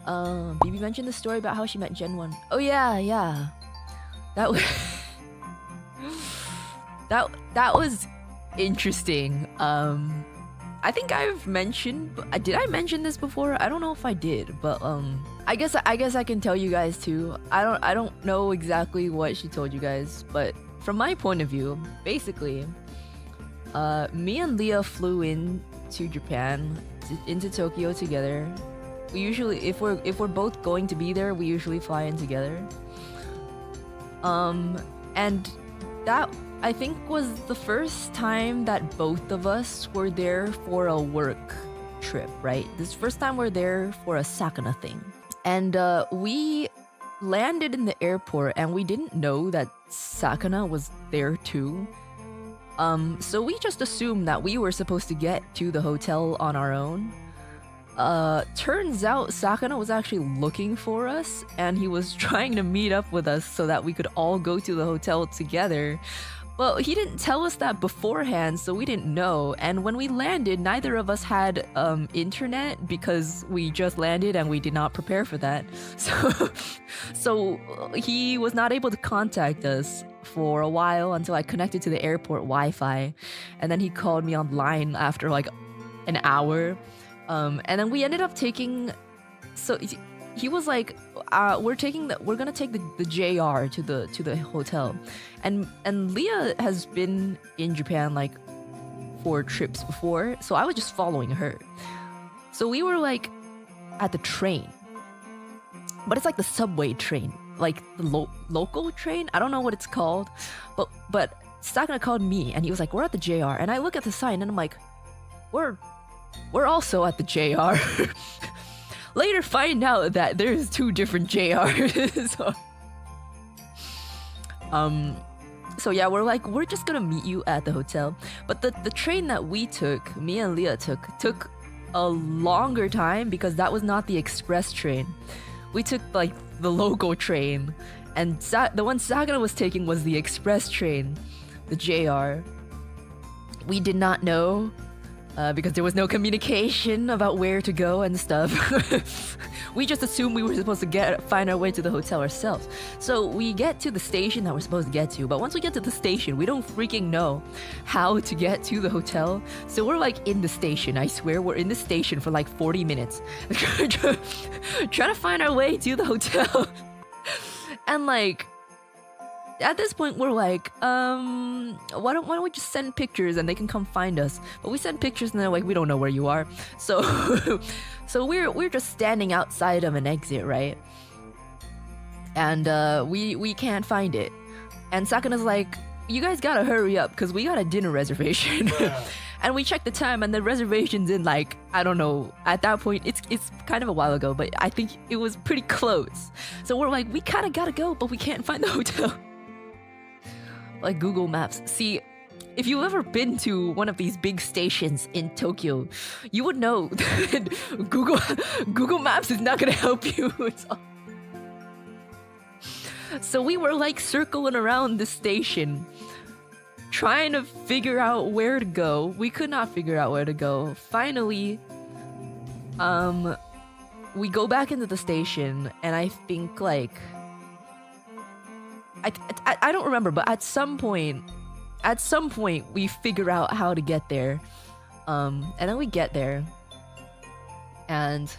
Bibi mentioned the story about how she met Gen 1. Oh yeah, yeah. That was that was interesting. I think I've mentioned, did I mention this before? I don't know if I did, but I guess I can tell you guys too. I don't know exactly what she told you guys, but from my point of view, basically, me and Leah flew in to Japan, into Tokyo together. We usually, if we're both going to be there, we usually fly in together. And that, I think, was the first time that both of us were there for a work trip, right? This first time we're there for a Sakana thing. And we landed in the airport and we didn't know that Sakana was there too. So we just assumed that we were supposed to get to the hotel on our own. Turns out Sakana was actually looking for us and he was trying to meet up with us so that we could all go to the hotel together. But he didn't tell us that beforehand, so we didn't know. And when we landed, neither of us had internet because we just landed and we did not prepare for that. So he was not able to contact us for a while until I connected to the airport Wi-Fi. And then he called me online after like an hour. And then we ended up taking... So he was like, we're gonna take the JR to the hotel, and Leah has been in Japan like 4 trips before, so I was just following her. So we were like at the train, but it's like the subway train, like the local train. I don't know what it's called, but Sakana called me and he was like, we're at the JR, and I look at the sign and I'm like, we're also at the JR. Later find out that there's 2 different JRs. So yeah, we're like, we're just gonna meet you at the hotel. But the train that we took, me and Leah took a longer time because that was not the express train. We took like the local train, and the one Sakana was taking was the express train, the JR. We did not know. Because there was no communication about where to go and stuff. We just assumed we were supposed to find our way to the hotel ourselves. So we get to the station that we're supposed to get to, but once we get to the station, we don't freaking know how to get to the hotel. So we're like in the station, I swear, we're in the station for like 40 minutes. Trying to find our way to the hotel. And like... At this point, we're like, why don't we just send pictures and they can come find us? But we send pictures and they're like, we don't know where you are. So, so we're just standing outside of an exit, right? And we can't find it. And Sakana's like, you guys gotta hurry up because we got a dinner reservation. And we checked the time and the reservation's in like, I don't know, at that point, it's kind of a while ago, but I think it was pretty close. So we're like, we kind of gotta go, but we can't find the hotel. Like Google Maps. See, if you've ever been to one of these big stations in Tokyo, you would know that Google Maps is not gonna help you. So we were like circling around the station, trying to figure out where to go. We could not figure out where to go. Finally, we go back into the station, and I think like... I don't remember, but at some point we figure out how to get there, and then we get there, and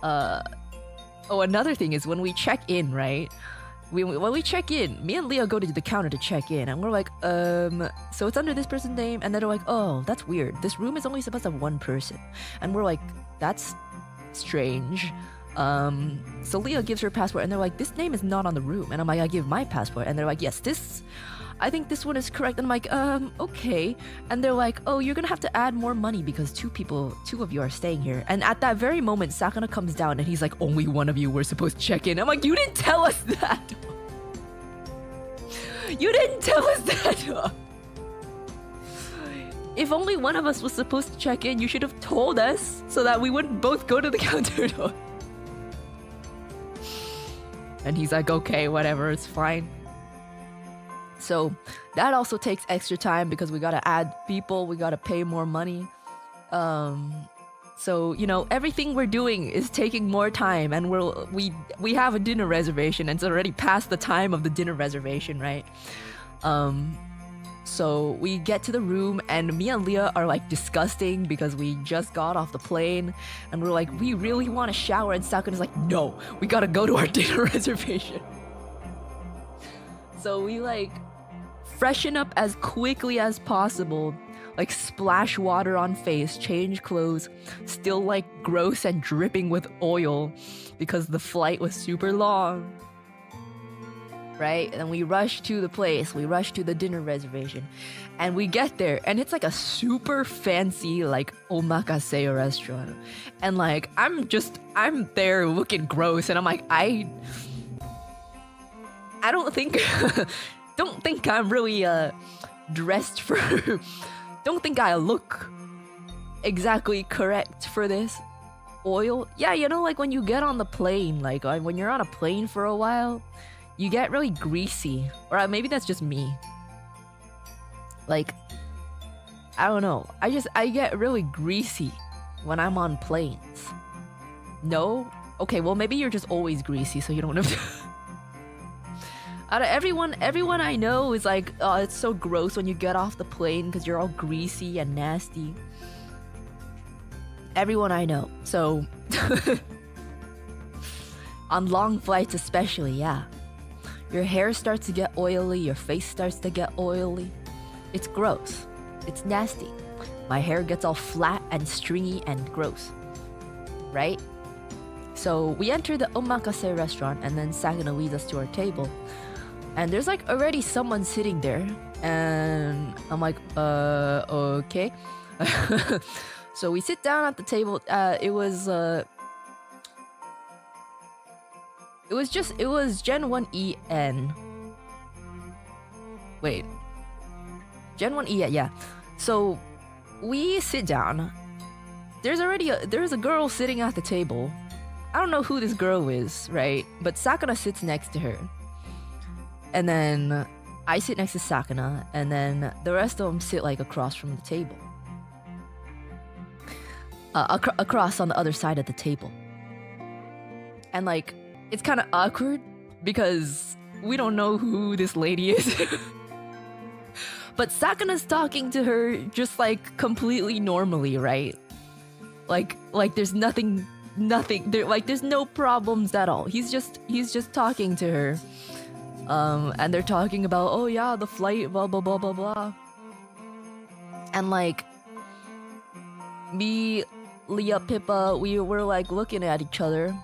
oh, another thing is when we check in, right? When we check in, me and Leah go to the counter to check in, and we're like, so it's under this person's name, and then they're like, oh, that's weird. This room is only supposed to have 1 person, and we're like, that's strange. So Leah gives her passport and they're like, this name is not on the room. And I'm like, I give my passport. And they're like, yes, I think this one is correct. And I'm like, okay. And they're like, oh, you're gonna have to add more money because 2 of you are staying here. And at that very moment, Sakana comes down and he's like, only 1 of you were supposed to check in. I'm like, you didn't tell us that. You didn't tell us that. If only 1 of us was supposed to check in, you should have told us so that we wouldn't both go to the counter door. And he's like, okay, whatever, it's fine. So that also takes extra time because we gotta add people, we gotta pay more money. So, you know, everything we're doing is taking more time, and we have a dinner reservation, and it's already past the time of the dinner reservation, right? So we get to the room, and me and Leah are like disgusting because we just got off the plane, and we're like, we really want to shower, and Sakana's like, no, we gotta go to our dinner reservation. So we like freshen up as quickly as possible, like splash water on face, change clothes, still like gross and dripping with oil because the flight was super long. Right? And we rush to the place, we rush to the dinner reservation, and we get there, and it's like a super fancy like omakase restaurant. And like I'm there looking gross, and I'm like, I don't think don't think I'm really dressed for don't think I look exactly correct for this. Oil? Yeah, you know, like when you get on the plane, like when you're on a plane for a while, you get really greasy. Or maybe that's just me. Like, I don't know. I get really greasy when I'm on planes. No? Okay, well maybe you're just always greasy, so you don't have to... Out of everyone I know is like, oh, it's so gross when you get off the plane because you're all greasy and nasty. Everyone I know. So, on long flights especially, yeah. Your hair starts to get oily, your face starts to get oily. It's gross. It's nasty. My hair gets all flat and stringy and gross. Right? So we enter the omakase restaurant, and then Sakana leads us to our table. And there's like already someone sitting there, and I'm like, okay. So we sit down at the table. It was Gen 1EN. Wait. Gen 1E, yeah. So we sit down. There's a girl sitting at the table. I don't know who this girl is, right? But Sakana sits next to her. And then I sit next to Sakana, and then the rest of them sit like across from the table. Across on the other side of the table. And like, it's kind of awkward because we don't know who this lady is. But Sakana's talking to her just like completely normally, right? Like there's nothing there, like there's no problems at all. He's just talking to her. And they're talking about, oh yeah, the flight, blah blah blah blah blah. And like me, Leah, Pippa, we were like looking at each other.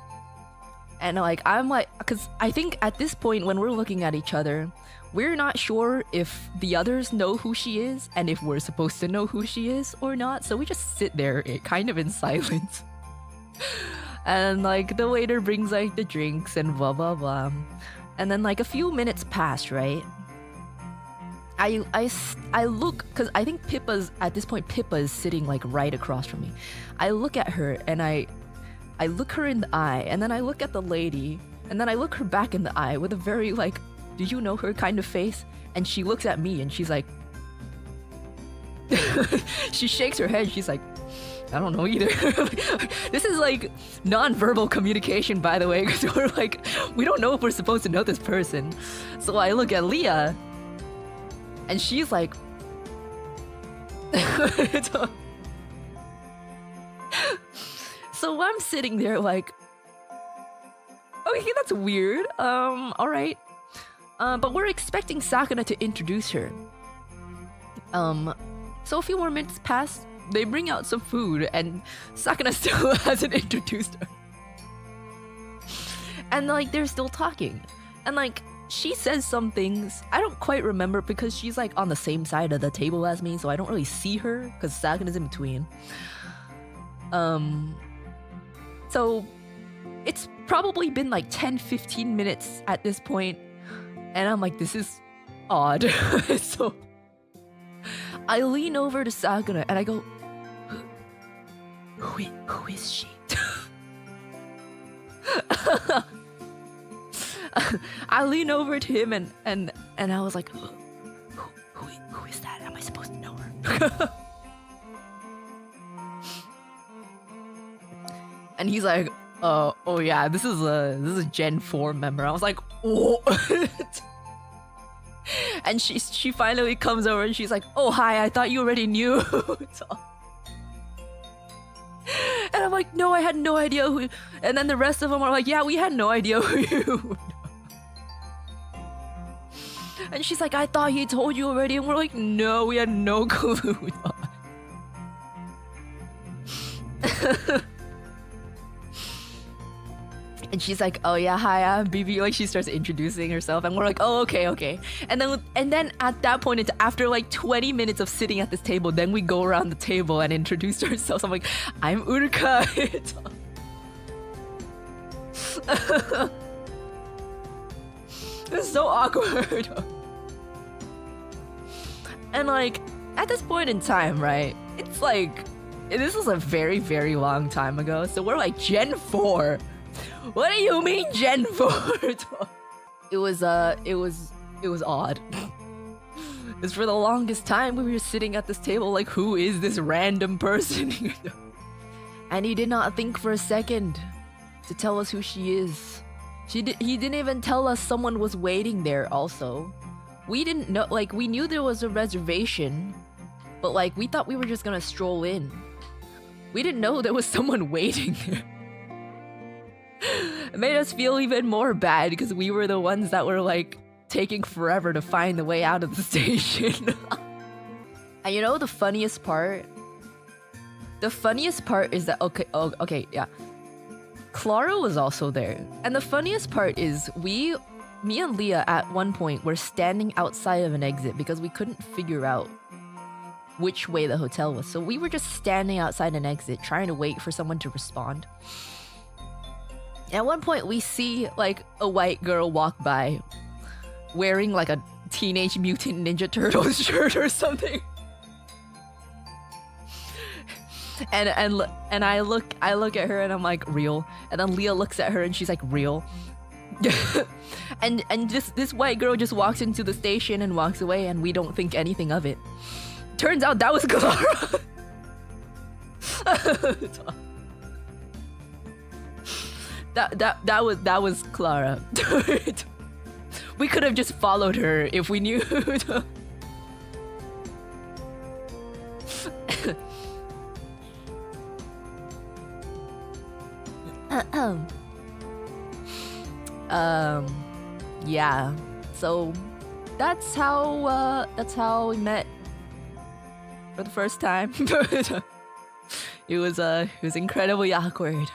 And like I'm like, because I think at this point when we're looking at each other, we're not sure if the others know who she is and if we're supposed to know who she is or not. So we just sit there kind of in silence. And like the waiter brings like the drinks and blah blah blah. And then like a few minutes pass, right? I look, because I think at this point Pippa is sitting like right across from me. I look at her and I look her in the eye, and then I look at the lady, and then I look her back in the eye with a very like, do you know her kind of face? And she looks at me and she's like, she shakes her head, she's like, I don't know either. This is like non-verbal communication, by the way, because we're like, we don't know if we're supposed to know this person. So I look at Leah, and she's like, so I'm sitting there like, okay, that's weird. All right. But we're expecting Sakana to introduce her. So a few more minutes pass. They bring out some food, and Sakana still hasn't introduced her. And like they're still talking, and like she says some things I don't quite remember because she's like on the same side of the table as me, so I don't really see her because Sakana's in between. So it's probably been like 10-15 minutes at this point, and I'm like, this is odd. So I lean over to Sakana and I go, who is she? I lean over to him and I was like, who is that? Am I supposed to know her? And he's like, oh yeah, this is a Gen 4 member. I was like, oh. And she finally comes over and she's like, oh hi, I thought you already knew. And I'm like, no, I had no idea who. And then the rest of them are like, yeah, we had no idea who you. And she's like, I thought he told you already. And we're like, no, we had no clue. And she's like, oh yeah, hi, I'm Bibi. Like, she starts introducing herself, and we're like, oh, okay. And then at that point, after like 20 minutes of sitting at this table, then we go around the table and introduce ourselves. I'm like, I'm Uruka. It's so awkward. And like, at this point in time, right? It's like, this was a very, very long time ago. So we're like Gen 4. What do you mean Gen 4? It was odd. Because for the longest time we were sitting at this table like, who is this random person? And he did not think for a second to tell us who she is. He didn't even tell us someone was waiting there also. We didn't know, like, we knew there was a reservation, but like, we thought we were just gonna stroll in. We didn't know there was someone waiting there. It made us feel even more bad because we were the ones that were like taking forever to find the way out of the station. And you know the funniest part? The funniest part is that, okay, yeah. Clara was also there. And the funniest part is me and Leah at one point were standing outside of an exit because we couldn't figure out which way the hotel was. So we were just standing outside an exit trying to wait for someone to respond. At one point, we see like a white girl walk by wearing like a Teenage Mutant Ninja Turtles shirt or something. And I look at her and I'm like, real. And then Leah looks at her and she's like, real. and this white girl just walks into the station and walks away, and we don't think anything of it. Turns out that was Clara. That was Clara. We could have just followed her if we knew. Yeah. So that's how we met for the first time. It was incredibly awkward.